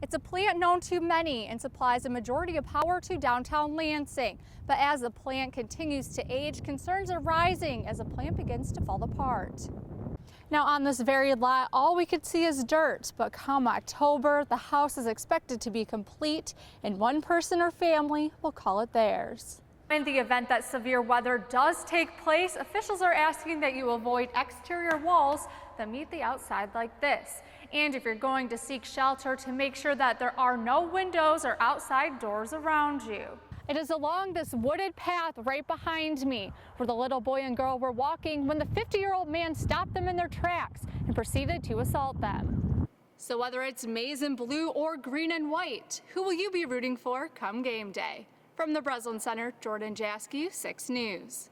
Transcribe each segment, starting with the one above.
It's a plant known to many and supplies a majority of power to downtown Lansing. But as the plant continues to age, concerns are rising as the plant begins to fall apart. Now on this very lot, all we could see is dirt, but come October, the house is expected to be complete and one person or family will call it theirs. In the event that severe weather does take place, officials are asking that you avoid exterior walls that meet the outside like this. And if you're going to seek shelter, to make sure that there are no windows or outside doors around you. It is along this wooded path right behind me where the little boy and girl were walking when the 50-year-old man stopped them in their tracks and proceeded to assault them. So whether it's maize and blue or green and white, who will you be rooting for come game day? From the Breslin Center, Jordanne Jaskiw, 6 News.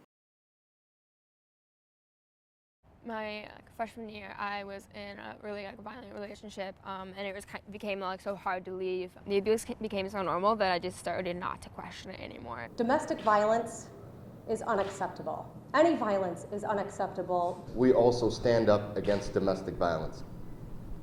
My freshman year, I was in a really violent relationship, and it became so hard to leave. The abuse became so normal that I just started not to question it anymore. Domestic violence is unacceptable. Any violence is unacceptable. We also stand up against domestic violence.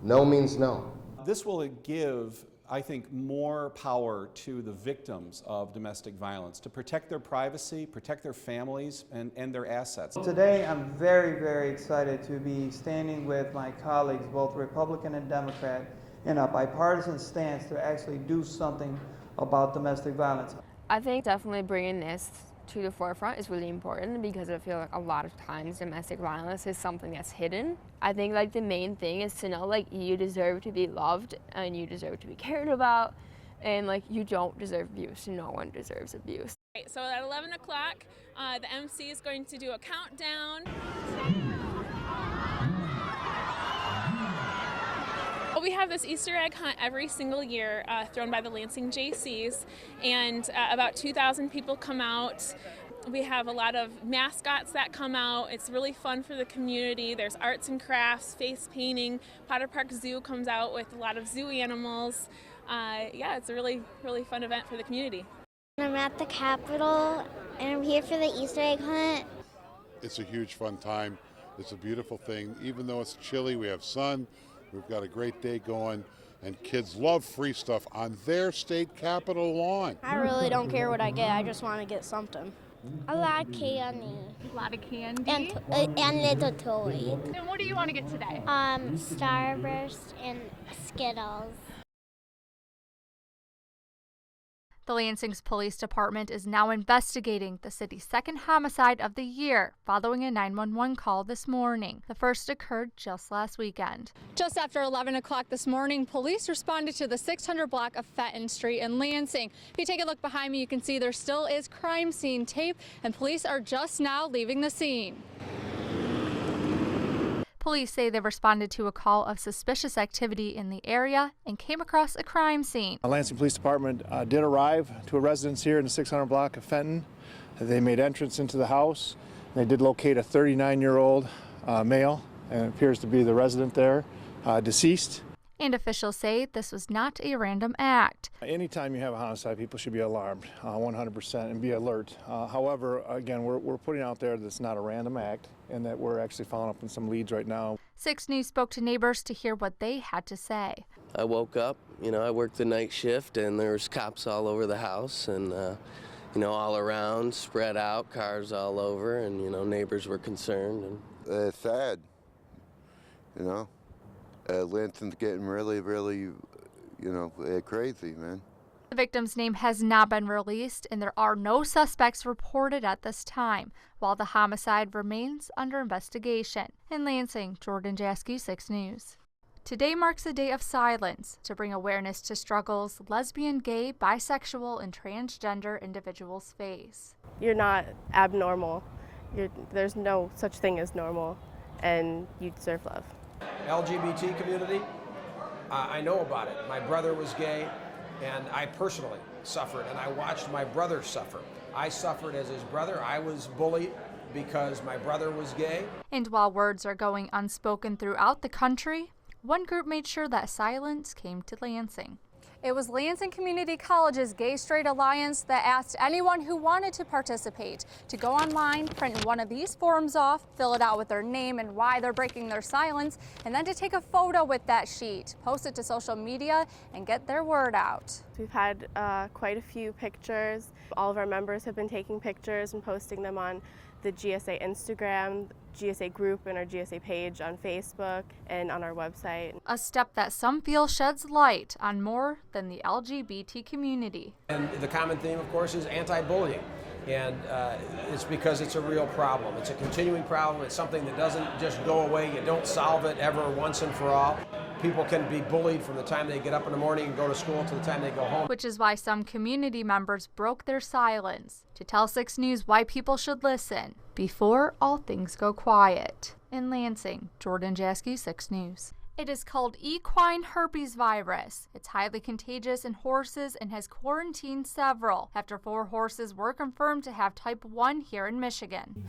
No means no. This will give, I think, more power to the victims of domestic violence to protect their privacy, protect their families, and their assets. Today, I'm very, very excited to be standing with my colleagues, both Republican and Democrat, in a bipartisan stance to actually do something about domestic violence. I think definitely bringing this to the forefront is really important because I feel like a lot of times domestic violence is something that's hidden. I think the main thing is to know you deserve to be loved and you deserve to be cared about, and you don't deserve abuse. No one deserves abuse. Right, so at 11 o'clock, the MC is going to do a countdown. We have this Easter egg hunt every single year thrown by the Lansing JCs, and about 2,000 people come out. We have a lot of mascots that come out. It's really fun for the community. There's arts and crafts, face painting. Potter Park Zoo comes out with a lot of zoo animals. Yeah, it's a really fun event for the community. I'm at the Capitol and I'm here for the Easter egg hunt. It's a huge fun time. It's a beautiful thing. Even though it's chilly, we have sun. We've got a great day going, and kids love free stuff on their state capitol lawn. I really don't care what I get. I just want to get something. A lot of candy. A lot of candy? And little toys. And what do you want to get today? Starburst and Skittles. The Lansing's police department is now investigating the city's second homicide of the year following a 911 call this morning. The first occurred just last weekend. Just after 11 o'clock this morning, police responded to the 600 block of Fenton Street in Lansing. If you take a look behind me, you can see there still is crime scene tape, and police are just now leaving the scene. Police say they responded to a call of suspicious activity in the area and came across a crime scene. The Lansing Police Department did arrive to a residence here in the 600 block of Fenton. They made entrance into the house. They did locate a 39-year-old male, and it appears to be the resident there, deceased. And officials say this was not a random act. Anytime you have a homicide, people should be alarmed 100% and be alert. However, again, we're putting out there that it's not a random act and that we're actually following up on some leads right now. 6 News spoke to neighbors to hear what they had to say. I woke up, I worked the night shift, and there's cops all over the house and, all around, spread out, cars all over, and, neighbors were concerned. And it's sad, Lansing's getting really, crazy, man. The victim's name has not been released, and there are no suspects reported at this time, while the homicide remains under investigation. In Lansing, Jordanne Jaskiw, 6 News. Today marks a day of silence to bring awareness to struggles lesbian, gay, bisexual, and transgender individuals face. You're not abnormal. There's no such thing as normal, and you deserve love. LGBT community, I know about it. My brother was gay, and I personally suffered, and I watched my brother suffer. I suffered as his brother. I was bullied because my brother was gay. And while words are going unspoken throughout the country, one group made sure that silence came to Lansing. It was Lansing Community College's Gay Straight Alliance that asked anyone who wanted to participate to go online, print one of these forms off, fill it out with their name and why they're breaking their silence, and then to take a photo with that sheet, post it to social media, and get their word out. We've had quite a few pictures. All of our members have been taking pictures and posting them on the GSA Instagram, GSA group, and our GSA page on Facebook and on our website. A step that some feel sheds light on more than the LGBT community. And the common theme, of course, is anti-bullying. And it's because it's a real problem. It's a continuing problem. It's something that doesn't just go away. You don't solve it ever once and for all. People can be bullied from the time they get up in the morning and go to school to the time they go home. Which is why some community members broke their silence to tell 6 News why people should listen before all things go quiet. In Lansing, Jordanne Jaskiw, 6 News. It is called equine herpes virus. It's highly contagious in horses and has quarantined several after 4 horses were confirmed to have type 1 here in Michigan.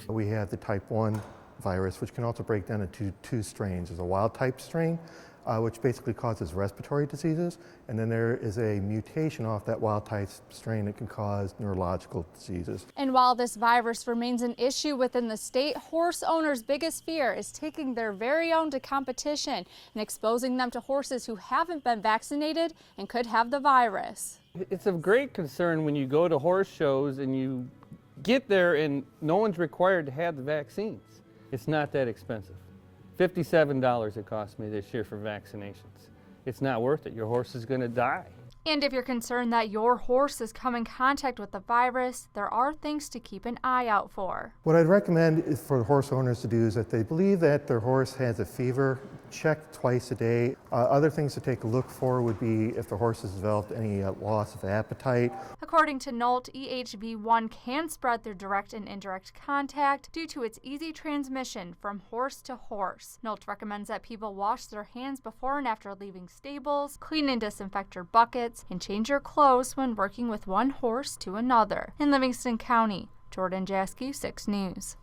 We have the type 1 virus, which can also break down into 2 strains. There's a wild type strain, which basically causes respiratory diseases, and then there is a mutation off that wild type strain that can cause neurological diseases. And while this virus remains an issue within the state, horse owners' biggest fear is taking their very own to competition and exposing them to horses who haven't been vaccinated and could have the virus. It's of great concern when you go to horse shows and you get there and no one's required to have the vaccines. It's not that expensive. $57 it cost me this year for vaccinations. It's not worth it. Your horse is going to die. And if you're concerned that your horse has come in contact with the virus, there are things to keep an eye out for. What I'd recommend is for horse owners to do is if they believe that their horse has a fever, check twice a day. Other things to take a look for would be if the horse has developed any loss of appetite. According to NOLT, EHV1 can spread through direct and indirect contact due to its easy transmission from horse to horse. NOLT recommends that people wash their hands before and after leaving stables, clean and disinfect your buckets, and change your clothes when working with one horse to another. In Livingston County, Jordanne Jaskiw, 6 News.